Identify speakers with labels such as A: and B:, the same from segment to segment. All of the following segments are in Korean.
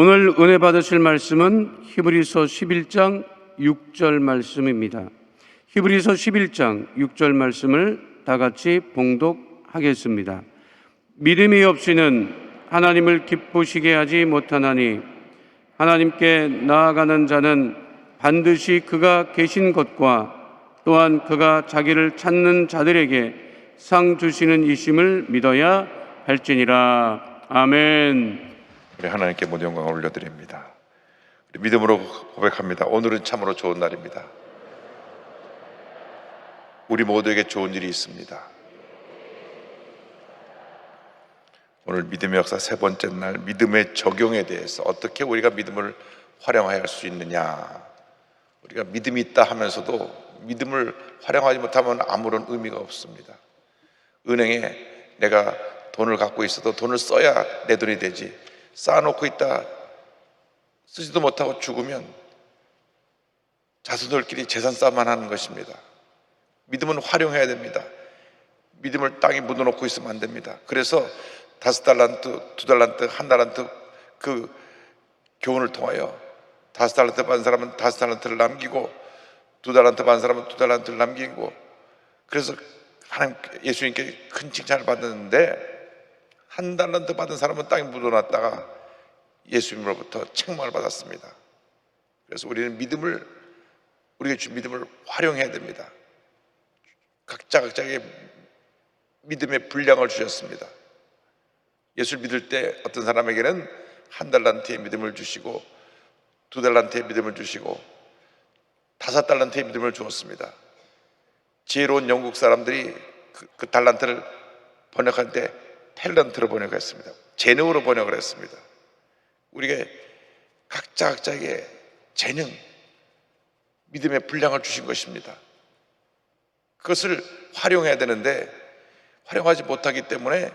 A: 오늘 은혜 받으실 말씀은 히브리서 11장 6절 말씀입니다. 히브리서 11장 6절 말씀을 다 같이 봉독하겠습니다. 믿음이 없이는 하나님을 기쁘시게 하지 못하나니 하나님께 나아가는 자는 반드시 그가 계신 것과 또한 그가 자기를 찾는 자들에게 상 주시는 이심을 믿어야 할지니라. 아멘.
B: 우리 하나님께 모든 영광을 올려드립니다. 우리 믿음으로 고백합니다. 오늘은 참으로 좋은 날입니다. 우리 모두에게 좋은 일이 있습니다. 오늘 믿음의 역사 세 번째 날, 믿음의 적용에 대해서 어떻게 우리가 믿음을 활용할 수 있느냐. 우리가 믿음이 있다 하면서도 믿음을 활용하지 못하면 아무런 의미가 없습니다. 은행에 내가 돈을 갖고 있어도 돈을 써야 내 돈이 되지, 쌓아놓고 있다 쓰지도 못하고 죽으면 자손들끼리 재산 싸움만 하는 것입니다. 믿음은 활용해야 됩니다. 믿음을 땅에 묻어놓고 있으면 안 됩니다. 그래서 5달란트, 2달란트, 1달란트 그 교훈을 통하여 5달란트 받은 사람은 5달란트를 남기고 2달란트 받은 사람은 2달란트를 남기고, 그래서 하나님 예수님께 큰 칭찬을 받았는데 1달란트 받은 사람은 땅에 묻어놨다가 예수님으로부터 책망을 받았습니다. 그래서 우리는 우리가 준 믿음을 활용해야 됩니다. 각자에게 믿음의 분량을 주셨습니다. 예수를 믿을 때 어떤 사람에게는 1달란트의 믿음을 주시고 2달란트의 믿음을 주시고 5달란트의 믿음을 주었습니다. 지혜로운 영국 사람들이 그 달란트를 번역할 때 탤런트로 번역했습니다. 재능으로 번역을 했습니다. 우리가 각자에게 재능, 믿음의 분량을 주신 것입니다. 그것을 활용해야 되는데 활용하지 못하기 때문에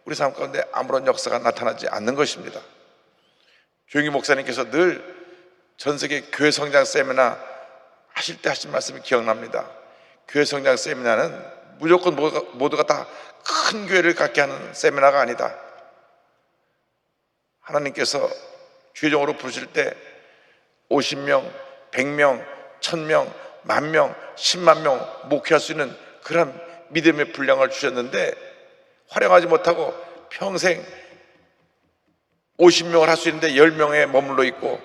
B: 우리 삶 가운데 아무런 역사가 나타나지 않는 것입니다. 조영기 목사님께서 늘 전 세계 교회 성장 세미나 하실 때 하신 말씀이 기억납니다. 교회 성장 세미나는 무조건 모두가 다 큰 교회를 갖게 하는 세미나가 아니다. 하나님께서 주의종으로 부르실 때 50명, 100명, 1000명, 10,000명, 10만 명 목회할 수 있는 그런 믿음의 분량을 주셨는데 활용하지 못하고 평생 50명을 할 수 있는데 10명에 머물러 있고,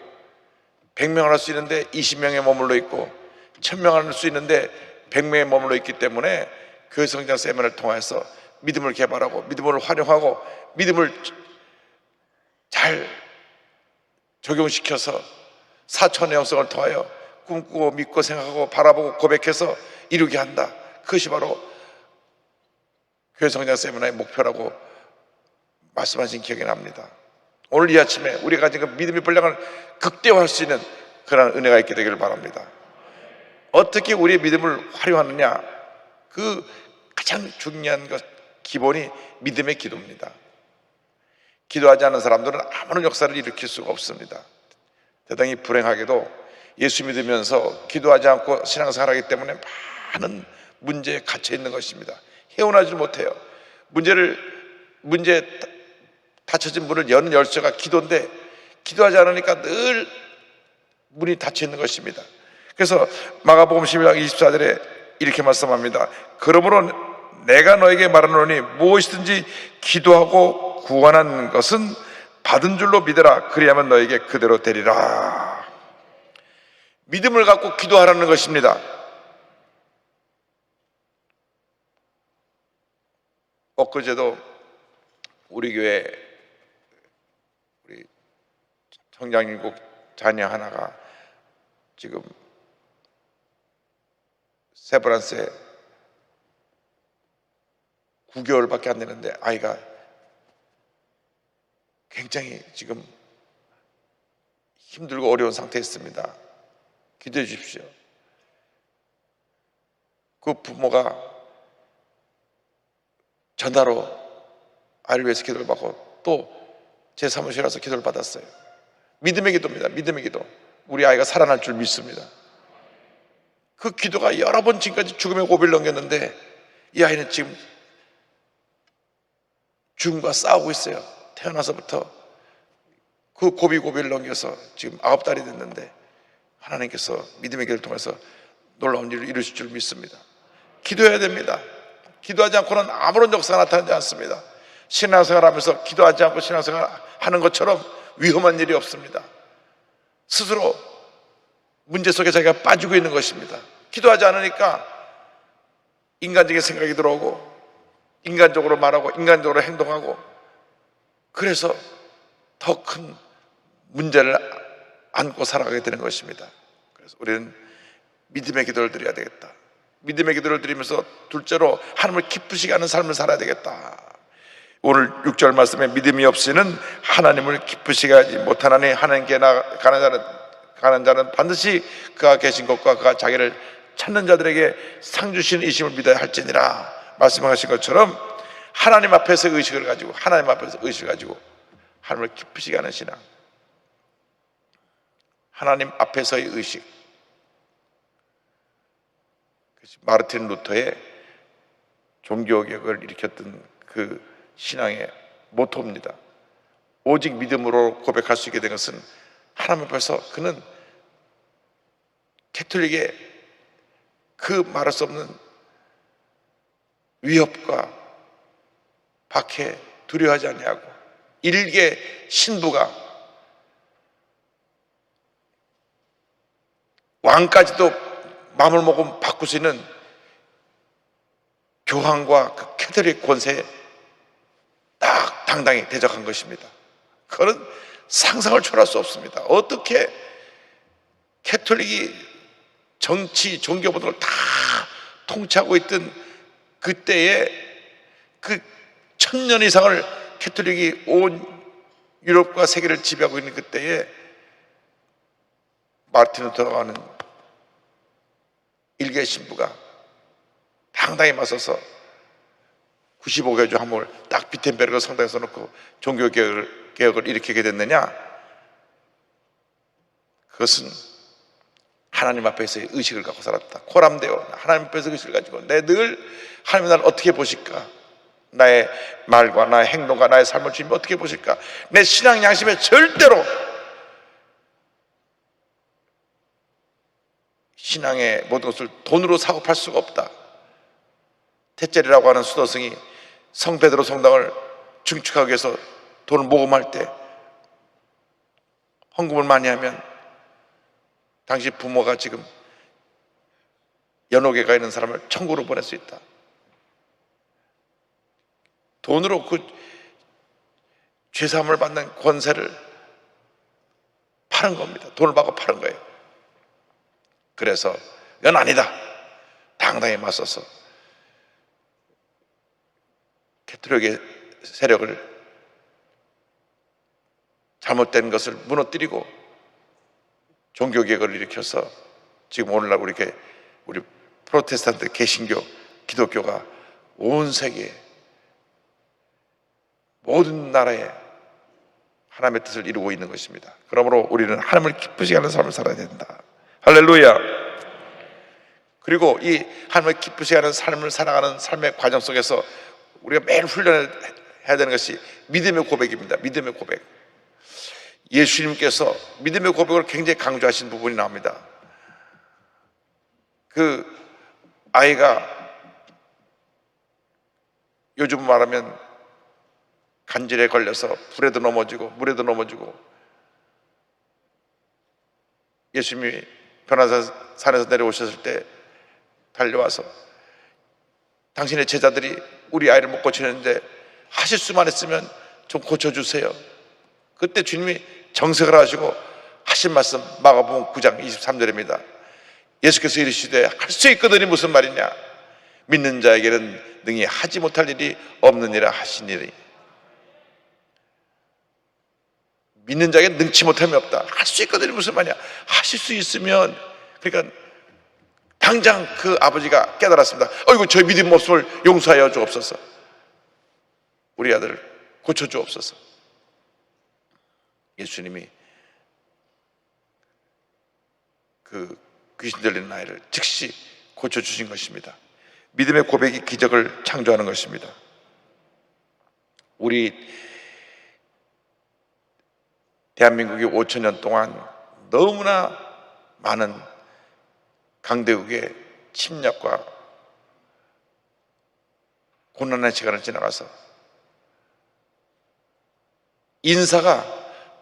B: 100명을 할 수 있는데 20명에 머물러 있고, 1000명을 할 수 있는데 100명에 머물러 있기 때문에 교회 성장 세미나를 통해서 믿음을 개발하고 믿음을 활용하고 믿음을 잘 적용시켜서 사천의 영성을 통하여 꿈꾸고 믿고 생각하고 바라보고 고백해서 이루게 한다. 그것이 바로 교회 성장 세미나의 목표라고 말씀하신 기억이 납니다. 오늘 이 아침에 우리가 가진 그 믿음의 분량을 극대화할 수 있는 그런 은혜가 있게 되기를 바랍니다. 어떻게 우리의 믿음을 활용하느냐, 그 가장 중요한 것, 기본이 믿음의 기도입니다. 기도하지 않는 사람들은 아무런 역사를 일으킬 수가 없습니다. 대단히 불행하게도 예수 믿으면서 기도하지 않고 신앙생활하기 때문에 많은 문제에 갇혀 있는 것입니다. 헤어나지 못해요. 문제에 닫혀진 문을 여는 열쇠가 기도인데 기도하지 않으니까 늘 문이 닫혀 있는 것입니다. 그래서 마가복음 11장 24절에 이렇게 말씀합니다. 그러므로 내가 너에게 말하노니 무엇이든지 기도하고 구하는 것은 받은 줄로 믿으라. 그리하면 너에게 그대로 되리라. 믿음을 갖고 기도하라는 것입니다. 엊그제도 우리 교회 우리 청장일국 자녀 하나가 지금 세브란스에 9개월밖에 안 되는데 아이가 굉장히 지금 힘들고 어려운 상태에 있습니다. 기도해 주십시오. 그 부모가 전화로 아이를 위해서 기도를 받고 또 제 사무실에 와서 기도를 받았어요. 믿음의 기도입니다. 믿음의 기도. 우리 아이가 살아날 줄 믿습니다. 그 기도가 여러 번 지금까지 죽음의 고비를 넘겼는데 이 아이는 지금 죽음과 싸우고 있어요. 태어나서부터 그 고비고비를 넘겨서 지금 9달이 됐는데 하나님께서 믿음의 길을 통해서 놀라운 일을 이루실 줄 믿습니다. 기도해야 됩니다. 기도하지 않고는 아무런 역사가 나타나지 않습니다. 신앙생활하면서 기도하지 않고 신앙생활 하는 것처럼 위험한 일이 없습니다. 스스로 문제 속에 자기가 빠지고 있는 것입니다. 기도하지 않으니까 인간적인 생각이 들어오고 인간적으로 말하고 인간적으로 행동하고, 그래서 더 큰 문제를 안고 살아가게 되는 것입니다. 그래서 우리는 믿음의 기도를 드려야 되겠다. 믿음의 기도를 드리면서 둘째로 하나님을 기쁘시게 하는 삶을 살아야 되겠다. 오늘 6절 말씀에 믿음이 없이는 하나님을 기쁘시게 하지 못하나니 하나님께 가는 자는 반드시 그가 계신 것과 그가 자기를 찾는 자들에게 상 주시는 이심을 믿어야 할지니라 말씀하신 것처럼, 하나님 앞에서 의식을 가지고 하나님을 기쁘시게 하는 신앙, 하나님 앞에서의 의식, 마르틴 루터의 종교개혁을 일으켰던 그 신앙의 모토입니다. 오직 믿음으로 고백할 수 있게 된 것은 하나님 앞에서 그는 캐톨릭의 그 말할 수 없는 위협과 박해 두려워하지 아니하고, 일개 신부가 왕까지도 마음을 먹으면 바꿀 수 있는 교황과 그 캐톨릭 권세에 딱 당당히 대적한 것입니다. 그건 상상을 초월할 수 없습니다. 어떻게 캐톨릭이 정치, 종교 모든 걸 다 통치하고 있던 그때에 그 1000년 이상을 캐톨릭이 온 유럽과 세계를 지배하고 있는 그때에 마르틴 루터라고 하는 일개 신부가 당당히 맞서서 95개 주 항목을 딱 비텐베르그 성당에서 놓고 종교개혁을 일으키게 됐느냐? 그것은 하나님 앞에서의 의식을 갖고 살았다. 코람데오, 하나님 앞에서 의식을 가지고 내 늘 하나님이 나를 어떻게 보실까? 나의 말과 나의 행동과 나의 삶을 주님 어떻게 보실까? 내 신앙 양심에 절대로 신앙의 모든 것을 돈으로 사고 팔 수가 없다. 테젤이라고 하는 수도승이 성 베드로 성당을 증축하기 위해서 돈을 모금할 때 헌금을 많이 하면 당시 부모가 지금 연옥에 가 있는 사람을 천국으로 보낼 수 있다. 돈으로 그 죄사함을 받는 권세를 파는 겁니다. 돈을 받고 파는 거예요. 그래서 이건 아니다. 당당히 맞서서 캐톨릭의 세력을, 잘못된 것을 무너뜨리고 종교개혁을 일으켜서 지금 오늘날 우리 프로테스탄트, 개신교, 기독교가 온 세계에 모든 나라에 하나님의 뜻을 이루고 있는 것입니다. 그러므로 우리는 하나님을 기쁘시게 하는 삶을 살아야 된다. 할렐루야. 그리고 이 하나님을 기쁘시게 하는 삶을 살아가는 삶의 과정 속에서 우리가 매일 훈련해야 되는 것이 믿음의 고백입니다. 믿음의 고백. 예수님께서 믿음의 고백을 굉장히 강조하신 부분이 나옵니다. 그 아이가 요즘 말하면 간질에 걸려서 불에도 넘어지고 물에도 넘어지고, 예수님이 변화산에서 내려오셨을 때 달려와서 당신의 제자들이 우리 아이를 못 고치는데 하실 수만 있으면 좀 고쳐주세요. 그때 주님이 정색을 하시고 하신 말씀, 마가복음 9장 23절입니다. 예수께서 이르시되 할 수 있거든이 무슨 말이냐? 믿는 자에게는 능히 하지 못할 일이 없느니라 하시니라. 믿는 자에게 능치 못함이 없다. 할 수 있거든이 무슨 말이냐? 하실 수 있으면, 그러니까 당장 그 아버지가 깨달았습니다. 어이구, 저 믿음 없음을 용서하여 주옵소서. 우리 아들을 고쳐 주옵소서. 예수님이 그 귀신 들리는 아이를 즉시 고쳐 주신 것입니다. 믿음의 고백이 기적을 창조하는 것입니다. 우리 대한민국이 5천 년 동안 너무나 많은 강대국의 침략과 고난의 시간을 지나가서 인사가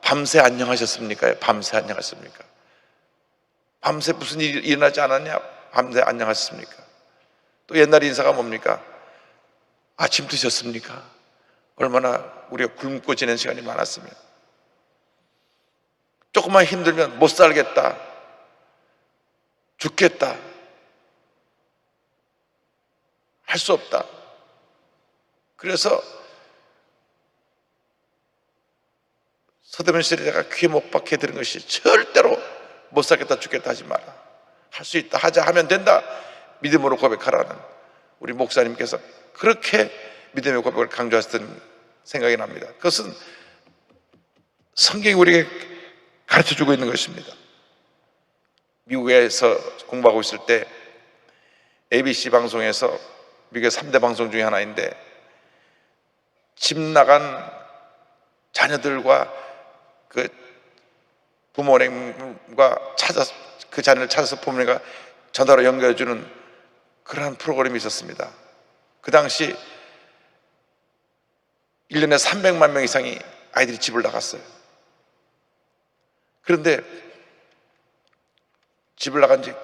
B: 밤새 안녕하셨습니까? 밤새 안녕하셨습니까? 밤새 무슨 일이 일어나지 않았냐? 밤새 안녕하셨습니까? 또 옛날 인사가 뭡니까? 아침 드셨습니까? 얼마나 우리가 굶고 지낸 시간이 많았으면, 조금만 힘들면 못 살겠다, 죽겠다, 할 수 없다. 그래서 서대문 시대에 내가 귀에 못 박혀 들은 것이 절대로 못 살겠다, 죽겠다 하지 마라. 할 수 있다, 하자, 하면 된다, 믿음으로 고백하라는 우리 목사님께서 그렇게 믿음의 고백을 강조하셨던 생각이 납니다. 그것은 성경이 우리에게 가르쳐주고 있는 것입니다. 미국에서 공부하고 있을 때 ABC 방송에서, 미국의 3대 방송 중에 하나인데, 집 나간 자녀들과 그 부모님과 그 자녀를 찾아서 부모님과 전화로 연결해주는 그러한 프로그램이 있었습니다. 그 당시 1년에 300만 명 이상이 아이들이 집을 나갔어요. 그런데 집을 나간 지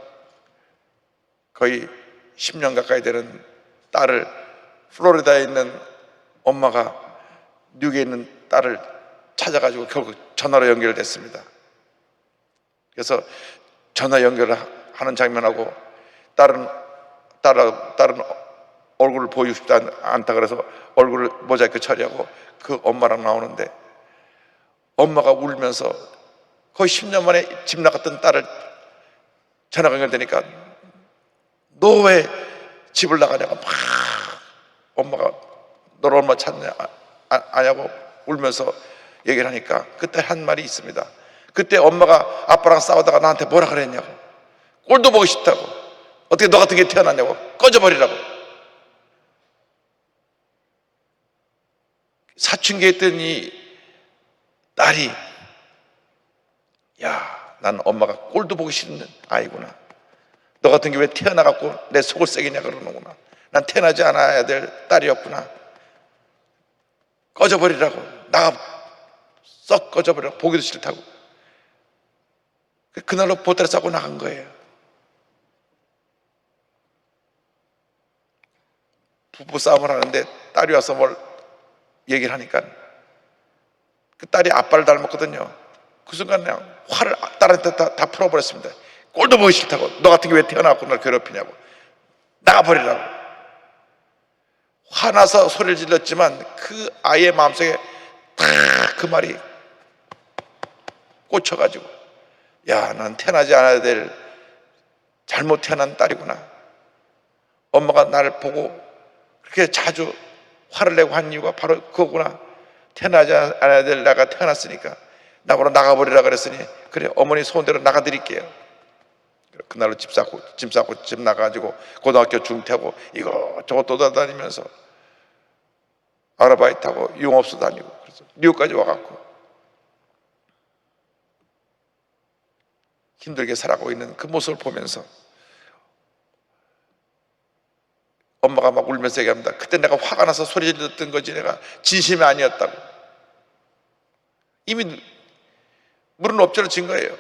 B: 거의 10년 가까이 되는 딸을, 플로리다에 있는 엄마가 뉴욕에 있는 딸을 찾아가지고 결국 전화로 연결됐습니다. 그래서 전화 연결을 하는 장면하고 딸은 얼굴을 보이고 싶지 않다 그래서 얼굴을 모자이크 처리하고 그 엄마랑 나오는데, 엄마가 울면서 거의 10년 만에 집 나갔던 딸을 전화가 연결되니까 너 왜 집을 나가냐고 막 엄마가 너를 얼마 찾냐 아냐고 울면서 얘기를 하니까 그때 한 말이 있습니다. 그때 엄마가 아빠랑 싸우다가 나한테 뭐라 그랬냐고, 꼴도 보기 싫다고, 어떻게 너 같은 게 태어났냐고, 꺼져버리라고. 사춘기에 있던 이 딸이, 야, 난 엄마가 꼴도 보기 싫은 아이구나, 너 같은 게 왜 태어나갖고 내 속을 새기냐 그러는구나, 난 태어나지 않아야 될 딸이었구나, 꺼져버리라고, 나가 썩 꺼져버리라고, 보기도 싫다고. 그날로 보따리 싸고 나간 거예요. 부부싸움을 하는데 딸이 와서 뭘 얘기를 하니까 그 딸이 아빠를 닮았거든요. 그 순간 그냥 화를 딸한테 다 풀어버렸습니다. 꼴도 보기 싫다고, 너 같은 게 왜 태어나고 날 괴롭히냐고, 나가버리라고. 화나서 소리를 질렀지만 그 아이의 마음속에 다 그 말이 꽂혀가지고, 야, 난 태어나지 않아야 될 잘못 태어난 딸이구나, 엄마가 나를 보고 그렇게 자주 화를 내고 한 이유가 바로 그거구나, 태어나지 않아야 될 나가 태어났으니까 나보러 나가버리라 그랬으니 그래, 어머니 소원대로 나가드릴게요. 그날로 짐 싸고 집 나가가지고 고등학교 중퇴하고 이것저것 돌아다니면서 아르바이트하고 유흥업소 다니고, 그래서 뉴욕까지 와갖고 힘들게 살아가고 있는 그 모습을 보면서 엄마가 막 울면서 얘기합니다. 그때 내가 화가 나서 소리 질렀던 거지 내가 진심이 아니었다고. 이미 물은 엎질러진 거예요.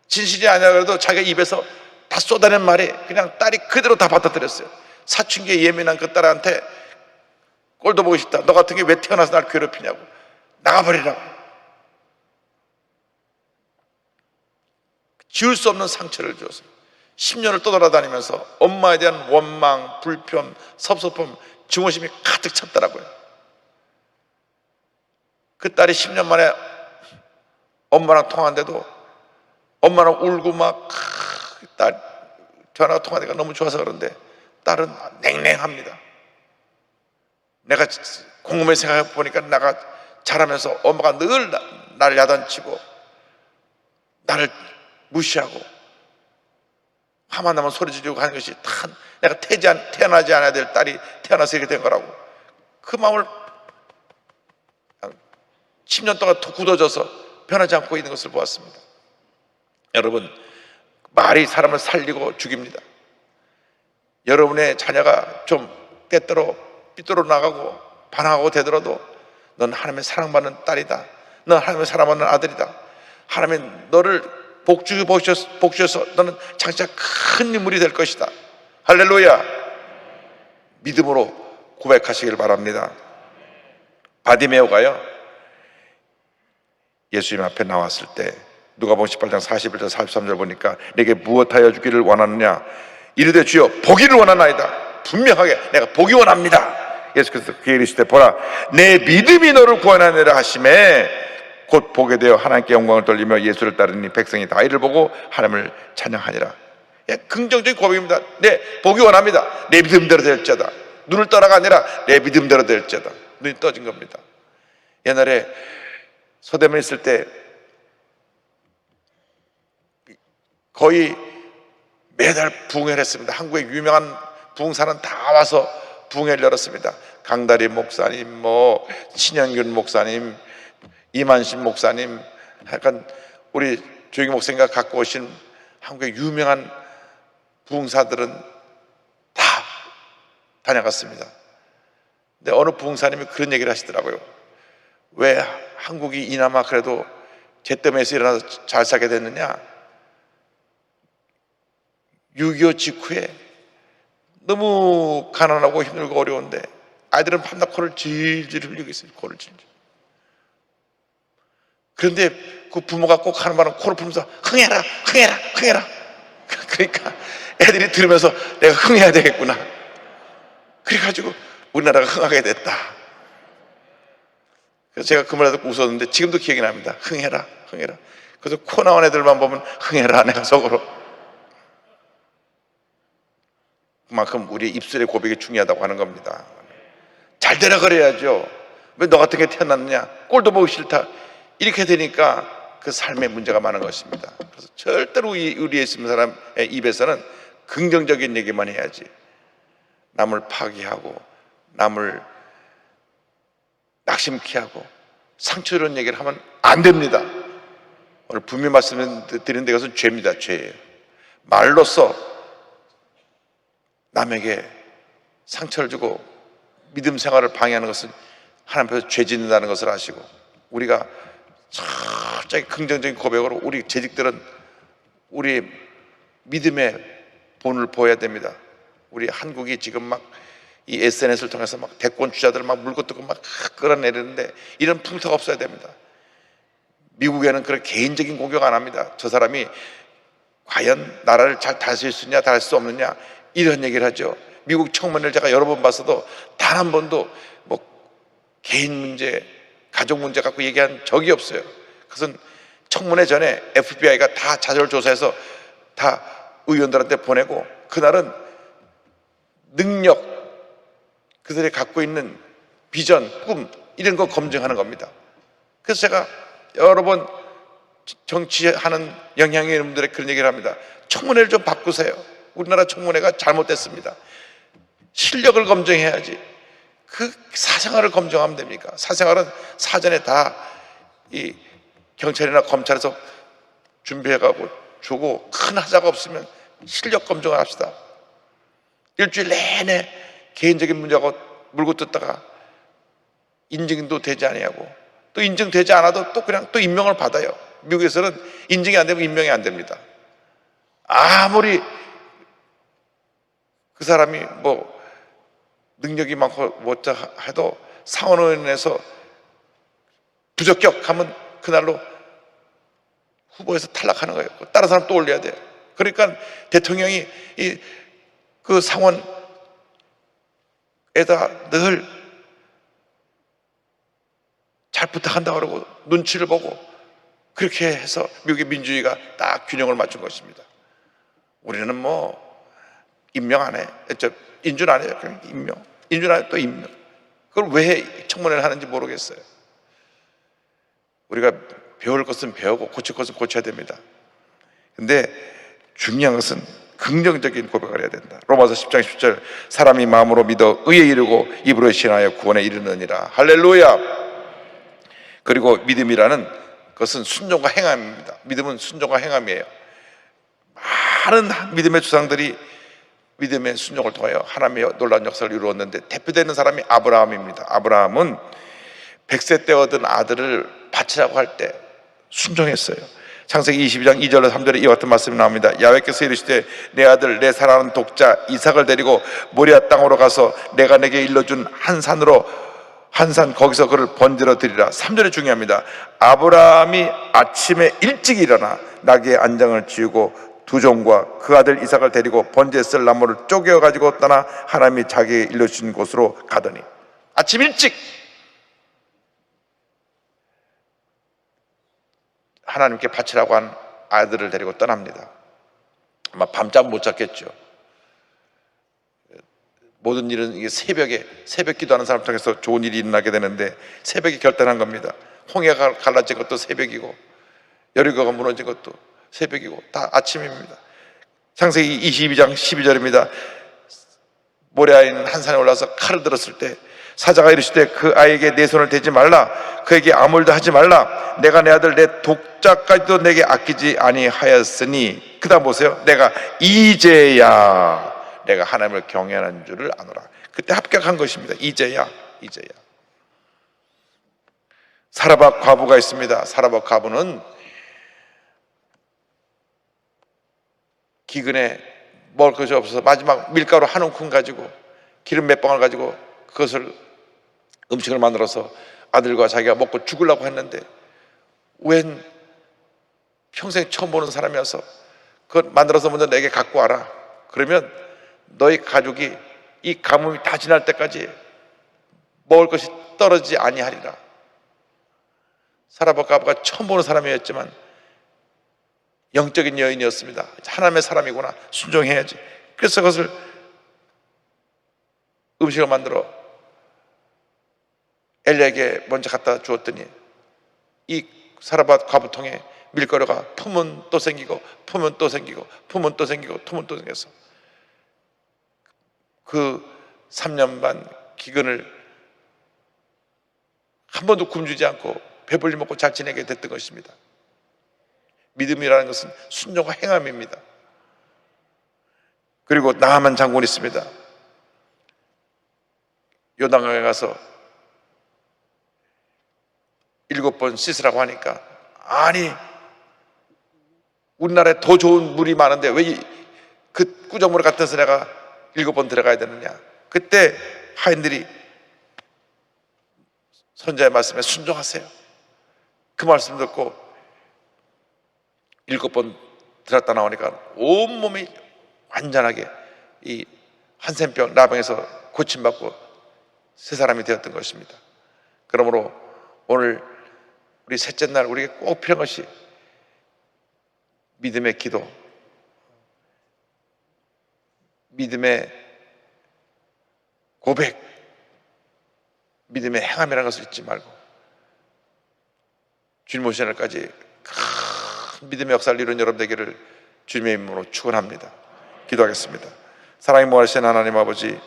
B: 진실이 아니라 그래도 자기가 입에서 다 쏟아낸 말이 그냥 딸이 그대로 다 받아들였어요. 사춘기에 예민한 그 딸한테 꼴도 보기 싫다, 너 같은 게 왜 태어나서 날 괴롭히냐고, 나가버리라고. 지울 수 없는 상처를 주었어요. 10년을 떠돌아다니면서 엄마에 대한 원망, 불평, 섭섭함, 증오심이 가득 찼더라고요. 그 딸이 10년 만에 엄마랑 통화한데도 엄마는 울고 막 딸 전화가 통화하니까 너무 좋아서 그런데 딸은 냉랭합니다. 내가 곰곰이 생각해 보니까 내가 자라면서 엄마가 늘 나를 야단치고 나를 무시하고 화만 나면 소리 지르고 하는 것이 다 내가 태어나지 않아야 될 딸이 태어나서 이렇게 된 거라고. 그 마음을 10년 동안 굳어져서 변하지 않고 있는 것을 보았습니다. 여러분, 말이 사람을 살리고 죽입니다. 여러분의 자녀가 좀 때때로 삐뚤어 나가고 반항하고 되더라도 넌 하나님의 사랑받는 딸이다, 넌 하나님의 사랑받는 아들이다, 하나님이 너를 복주셔서 너는 장차 큰 인물이 될 것이다. 할렐루야. 믿음으로 고백하시길 바랍니다. 바디메오가요, 예수님 앞에 나왔을 때 누가복음 18장 41절 43절 보니까 내게 무엇하여 주기를 원하느냐 이르되 주여 보기를 원하나이다. 분명하게 내가 보기 원합니다. 예수께서 그에게 이르시되 보라 내 믿음이 너를 구원하느라 하심에 곧 보게 되어 하나님께 영광을 돌리며 예수를 따르니 백성이 다 이를 보고 하나님을 찬양하니라. 긍정적인 고백입니다. 네, 보기 원합니다. 내 믿음대로 될지어다. 눈을 떠라가 아니라 내 믿음대로 될지어다. 눈이 떠진 겁니다. 옛날에 서대문에 있을 때 거의 매달 부흥회를 했습니다. 한국의 유명한 부흥사는 다 와서 부흥회를 열었습니다. 강다리 목사님, 신현균 목사님, 이만신 목사님, 약간 우리 조영기 목사님과 갖고 오신 한국의 유명한 부흥사들은 다 다녀갔습니다. 근데 어느 부흥사님이 그런 얘기를 하시더라고요. 왜 한국이 이나마 그래도 잿더미에서 일어나서 잘 살게 됐느냐? 6.25 직후에 너무 가난하고 힘들고 어려운데 아이들은 밤낮 코를 질질 흘리고 있어요. 코를 질질. 그런데 그 부모가 꼭 하는 말은 코를 풀면서 흥해라 흥해라 흥해라. 그러니까 애들이 들으면서 내가 흥해야 되겠구나. 그래가지고 우리나라가 흥하게 됐다. 그래서 제가 그 말 듣고 웃었는데 지금도 기억이 납니다. 흥해라 흥해라. 그래서 코 나온 애들만 보면 흥해라 내가 속으로. 그만큼 우리의 입술의 고백이 중요하다고 하는 겁니다. 잘 되라 그래야죠. 왜 너 같은 게 태어났느냐, 꼴도 보기 싫다, 이렇게 되니까 그 삶에 문제가 많은 것입니다. 그래서 절대로 우리의 있는 사람의 입에서는 긍정적인 얘기만 해야지 남을 파괴하고 남을 낙심케 하고 상처 주는 얘기를 하면 안 됩니다. 오늘 분명히 말씀드리는 데 것은 죄입니다. 죄예요. 말로써 남에게 상처를 주고 믿음 생활을 방해하는 것은 하나님 앞에서 죄 짓는다는 것을 아시고, 우리가 철저히 긍정적인 고백으로 우리 재직들은 우리 믿음의 본을 보여야 됩니다. 우리 한국이 지금 막 이 SNS를 통해서 막 대권 주자들 막 물고 뜯고 막 끌어내리는데 이런 풍토가 없어야 됩니다. 미국에는 그런 개인적인 공격 안 합니다. 저 사람이 과연 나라를 잘 다스릴 수 있냐 다스릴 수 없느냐 이런 얘기를 하죠. 미국 청문회를 제가 여러 번 봤어도 단 한 번도 뭐 개인 문제, 가족 문제 갖고 얘기한 적이 없어요. 그것은 청문회 전에 FBI가 다 자료를 조사해서 다 의원들한테 보내고, 그날은 능력, 그들이 갖고 있는 비전, 꿈 이런 거 검증하는 겁니다. 그래서 제가 여러 번 정치하는 영향의 여러분들에 그런 얘기를 합니다. 청문회를 좀 바꾸세요. 우리나라 청문회가 잘못됐습니다. 실력을 검증해야지 그 사생활을 검증하면 됩니까? 사생활은 사전에 다 이 경찰이나 검찰에서 준비해가고 주고 큰 하자가 없으면 실력 검증을 합시다. 일주일 내내 개인적인 문제하고 물고 뜯다가 인증도 되지 아니하고 또 인증되지 않아도 또 그냥 또 임명을 받아요. 미국에서는 인증이 안 되면 임명이 안 됩니다. 아무리 그 사람이 뭐 능력이 많고 뭐자 해도 상원의원에서 부적격하면 그날로 후보에서 탈락하는 거예요. 다른 사람 또 올려야 돼요. 그러니까 대통령이 그 상원에다 늘 잘 부탁한다고 그러고 눈치를 보고 그렇게 해서 미국의 민주주의가 딱 균형을 맞춘 것입니다. 우리는 뭐 임명 안 해. 인준 안 해요. 그냥 임명. 인준 안 해. 또 임명. 그걸 왜 청문회를 하는지 모르겠어요. 우리가 배울 것은 배우고 고칠 것은 고쳐야 됩니다. 근데 중요한 것은 긍정적인 고백을 해야 된다. 로마서 10장 10절 사람이 마음으로 믿어 의에 이르고 입으로 신하여 구원에 이르느니라. 할렐루야. 그리고 믿음이라는 그것은 순종과 행함입니다. 믿음은 순종과 행함이에요. 많은 믿음의 조상들이 믿음의 순종을 통하여 하나님의 놀라운 역사를 이루었는데 대표되는 사람이 아브라함입니다. 아브라함은 100세 때 얻은 아들을 바치라고 할 때 순종했어요. 창세기 22장 2절로 3절에 이와 같은 말씀이 나옵니다. 야훼께서 이르시되 내 아들 내 사랑하는 독자 이삭을 데리고 모리아 땅으로 가서 내가 내게 일러준 한 산 거기서 그를 번제로 드리라. 3절이 중요합니다. 아브라함이 아침에 일찍 일어나 나귀의 안장을 지우고 두 종과 그 아들 이삭을 데리고 번제에 쓸 나무를 쪼개어 가지고 떠나 하나님이 자기에게 일러주신 곳으로 가더니, 아침 일찍 하나님께 바치라고 한 아들을 데리고 떠납니다. 아마 밤잠 못 잤겠죠. 모든 일은 이게 새벽 기도하는 사람 통해서 좋은 일이 일어나게 되는데 새벽에 결단한 겁니다. 홍해가 갈라진 것도 새벽이고 여리고가 무너진 것도 새벽이고 다 아침입니다. 창세기 22장 12절입니다. 모리아에 있는 한 산에 올라서 칼을 들었을 때 사자가 이르시되 그 아이에게 내 손을 대지 말라, 그에게 아무 일도 하지 말라, 내가 내 아들 내 독자까지도 내게 아끼지 아니하였으니, 그 다음 보세요. 내가 이제야 내가 하나님을 경외하는 줄을 아노라. 그때 합격한 것입니다. 이제야. 사라밧 과부가 있습니다. 사라밧 과부는 기근에 먹을 것이 없어서 마지막 밀가루 한 움큼 가지고 기름 몇 방울 가지고 그것을 음식을 만들어서 아들과 자기가 먹고 죽으려고 했는데, 웬 평생 처음 보는 사람이어서 그걸 만들어서 먼저 내게 갖고 와라. 그러면 너희 가족이 이 가뭄이 다 지날 때까지 먹을 것이 떨어지지 아니하리라. 사라밧 과부가 처음 보는 사람이었지만 영적인 여인이었습니다. 하나님의 사람이구나, 순종해야지. 그래서 그것을 음식을 만들어 엘리에게 먼저 갖다 주었더니 이 사라밧 과부통에 밀가루가 품은 또 생기고 품은 또 생기고 품은 또 생기고 품은 또 생겨서 그 3년 반 기근을 한 번도 굶주지 않고 배불리 먹고 잘 지내게 됐던 것입니다. 믿음이라는 것은 순종과 행함입니다. 그리고 나하만 장군이 있습니다. 요단강에 가서 7번 씻으라고 하니까, 아니 우리나라에 더 좋은 물이 많은데 왜 그 꾸정물 같은 데서 내가 7번 들어가야 되느냐. 그때 하인들이 선자의 말씀에 순종하세요. 그 말씀 듣고 7번 들었다 나오니까 온몸이 완전하게 이 한센병 나병에서 고침받고 새 사람이 되었던 것입니다. 그러므로 오늘 우리 셋째 날 우리에게 꼭 필요한 것이 믿음의 기도, 믿음의 고백, 믿음의 행함이라는 것을 잊지 말고 주님 오시는 날까지 큰 믿음의 역사를 이룬 여러분 되기를 주님의 이름으로 축원합니다. 기도하겠습니다. 사랑이 무한하신 하나님 아버지,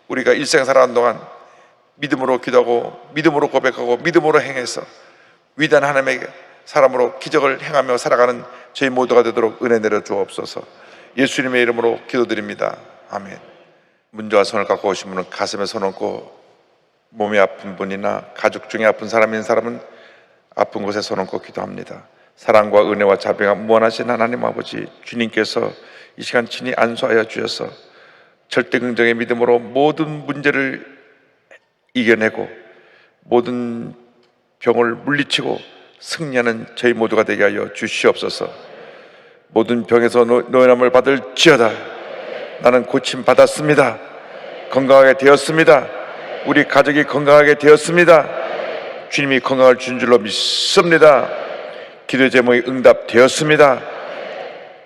B: 우리가 일생 살아가는 동안 믿음으로 기도하고 믿음으로 고백하고 믿음으로 행해서 위대한 하나님의 사람으로 기적을 행하며 살아가는 저희 모두가 되도록 은혜 내려 주옵소서. 예수님의 이름으로 기도드립니다. 아멘. 문제와 손을 갖고 오신 분은 가슴에 손 얹고, 몸이 아픈 분이나 가족 중에 아픈 사람인 사람은 아픈 곳에 손 얹고 기도합니다. 사랑과 은혜와 자비가 무한하신 하나님 아버지, 주님께서 이 시간 친히 안수하여 주셔서 절대 긍정의 믿음으로 모든 문제를 이겨내고 모든 병을 물리치고 승리하는 저희 모두가 되게 하여 주시옵소서. 모든 병에서 노인함을 받을지어다. 나는 고침 받았습니다. 건강하게 되었습니다. 우리 가족이 건강하게 되었습니다. 주님이 건강을 준 줄로 믿습니다. 기도 제목이 응답되었습니다.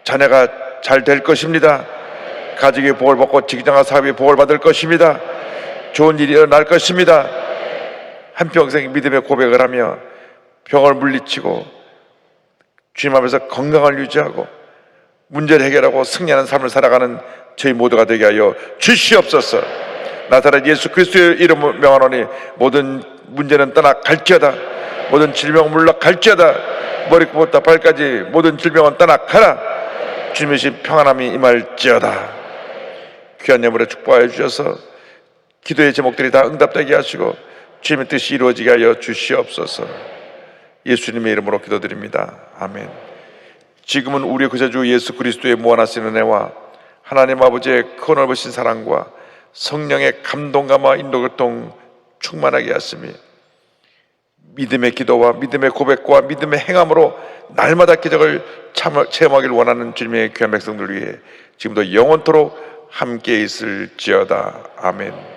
B: 자녀가 잘 될 것입니다. 가족이 복을 받고 직장과 사업이 복을 받을 것입니다. 좋은 일이 일어날 것입니다. 한평생 믿음의 고백을 하며 병을 물리치고 주님 앞에서 건강을 유지하고 문제를 해결하고 승리하는 삶을 살아가는 저희 모두가 되게 하여 주시옵소서. 나사렛 예수 그리스도의 이름으로 명하노니 모든 문제는 떠나갈지어다. 모든 질병 물러갈지어다. 머리끝부터 발까지 모든 질병은 떠나가라. 주님의 신 평안함이 임할지어다. 귀한 예물에 축복하여 주셔서 기도의 제목들이 다 응답되게 하시고 주님의 뜻이 이루어지게 하여 주시옵소서. 예수님의 이름으로 기도드립니다. 아멘. 지금은 우리의 구세주 예수 그리스도의 무한하신 은혜와 하나님 아버지의 큰 넓으신 사랑과 성령의 감동감과 인도교통 충만하게 하시며 믿음의 기도와 믿음의 고백과 믿음의 행함으로 날마다 기적을 체험하기를 원하는 주님의 귀한 백성들 위해 지금도 영원토록 함께 있을지어다. 아멘.